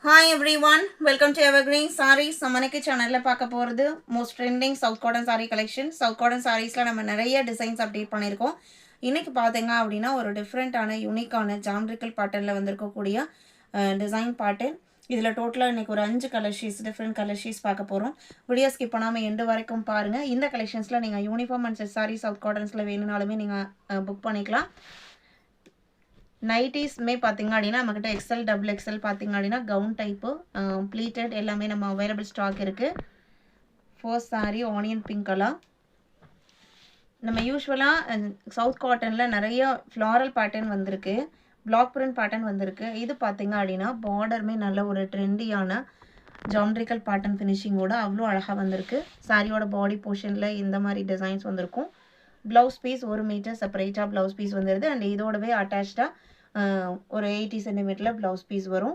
Hi everyone, welcome to Evergreen Sarees. நம்மனக்கு சேனல்ல பார்க்க போறது most trending South Cotton saree collection. South Cotton sareesல நம்ம நிறைய டிசைன்ஸ் அப்டேட் பண்ணியிருக்கோம். இன்னைக்கு பாத்தீங்க அப்படின்னா ஒரு டிஃபரெண்டான யூனிக்கான ஜாமெட்ரிக்கல் பேட்டர்ன்ல வந்திருக்கக்கூடிய டிசைன் பேட்டர்ன். இதுல டோட்டலா இன்னைக்கு ஒரு 5 colour sheets different colour sheets பார்க்க போறோம். வீடியோ ஸ்கிப் பண்ணாம எண்ட் வரைக்கும் பாருங்க. இந்த கலெக்ஷன்ஸ்ல நீங்க uniform and set sorry South Cottonsல வேணும்னாலுமே நீங்க புக் பண்ணிக்கலாம். நைட்டிஸ்மே பார்த்தீங்க அப்படின்னா நம்மக்கிட்ட எக்ஸல் டபுள் எக்ஸல் பார்த்தீங்க அப்படின்னா கவுன் டைப்பு ப்ளீட்டட் எல்லாமே நம்ம அவைலபிள் ஸ்டாக் இருக்குது. First sari onion pink colour. நம்ம யூஸ்வலாக சவுத் காட்டனில் நிறைய ஃப்ளாரல் பேட்டர்ன் வந்திருக்கு, பிளாக் பிரிண்ட் பேட்டர்ன் வந்திருக்கு. இது பார்த்தீங்க அப்படின்னா பார்டருமே நல்ல ஒரு ட்ரெண்டியான ஜாமெட்ரிக்கல் பேட்டர்ன் ஃபினிஷிங்கோட அவ்வளோ அழகாக வந்திருக்கு. சாரியோட பாடி போர்ஷனில் இந்த மாதிரி டிசைன்ஸ் வந்திருக்கும். ப்ளவுஸ் பீஸ் 1 மீட்டர் செப்பரேட்டாக ப்ளவுஸ் பீஸ் வந்துடுது. அண்ட் இதோடவே அட்டாச்சாக ஒரு 80 சென்டிமீட்டரில் ப்ளவுஸ் பீஸ் வரும்.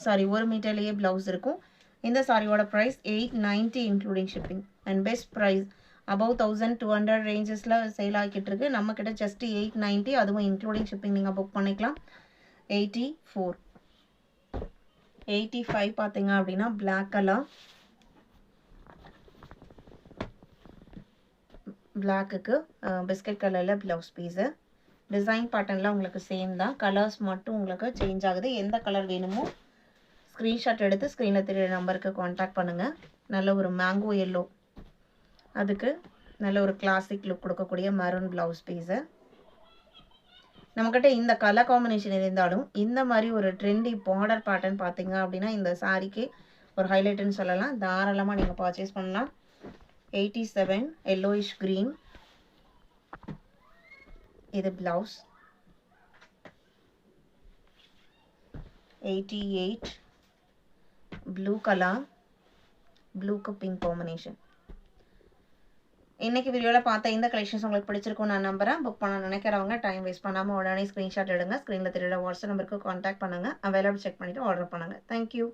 சாரி 1 மீட்டர்லேயே ப்ளவுஸ் இருக்கும். இந்த சாரியோட price 890 including shipping. And best price above 1200 ரேஞ்சஸில் சேல் ஆகிக்கிட்டு இருக்கு. நம்மக்கிட்ட ஜஸ்ட் 890, அதுவும் இன்க்ளூடிங் ஷிப்பிங் நீங்கள் புக் பண்ணிக்கலாம். 84 85 பார்த்தீங்க அப்படின்னா பிளாக் கலர், பிளாக்குக்கு பிஸ்கட் கலரில் ப்ளவுஸ் பீஸு. டிசைன் பேட்டர்னில் உங்களுக்கு சேம் தான், கலர்ஸ் மட்டும் உங்களுக்கு சேஞ்ச் ஆகுது. எந்த கலர் வேணுமோ ஸ்க்ரீன்ஷாட் எடுத்து ஸ்க்ரீனில் தெரிய நம்பருக்கு காண்டாக்ட் பண்ணுங்கள். நல்ல ஒரு மேங்கோ எல்லோ, அதுக்கு நல்ல ஒரு கிளாசிக் லுக் கொடுக்கக்கூடிய மெரூன் ப்ளவுஸ் பீஸு. நம்மக்கிட்ட இந்த கலர் காம்பினேஷன் இருந்தாலும் இந்த மாதிரி ஒரு ட்ரெண்டி பார்டர் பேட்டர்ன் பார்த்தீங்க அப்படின்னா இந்த சாரிக்கு ஒரு ஹைலைட்டுன்னு சொல்லலாம். தாராளமாக நீங்கள் பர்ச்சேஸ் பண்ணலாம். 87 yellowish green, இது பிளவுஸ். 88 ப்ளூ கலர், ப்ளூக்கு பிங்க் காம்பினேஷன். இன்னைக்கு வீடியோவில் பார்த்த இந்த கலெக்ஷன்ஸ் உங்களுக்கு பிடிச்சிருக்கும் நான் நம்புறேன். புக் பண்ண நினைக்கிறவங்க டைம் வேஸ்ட் பண்ணாமல் உடனே ஸ்க்ரீன்ஷாட் எடுங்க. ஸ்க்ரீனில் தெரியல வாட்ஸ்அப் நம்பருக்கு காண்டாக்ட் பண்ணுங்கள். அவைலபிள் செக் பண்ணிவிட்டு ஆர்டர் பண்ணுங்கள். தேங்க்யூ.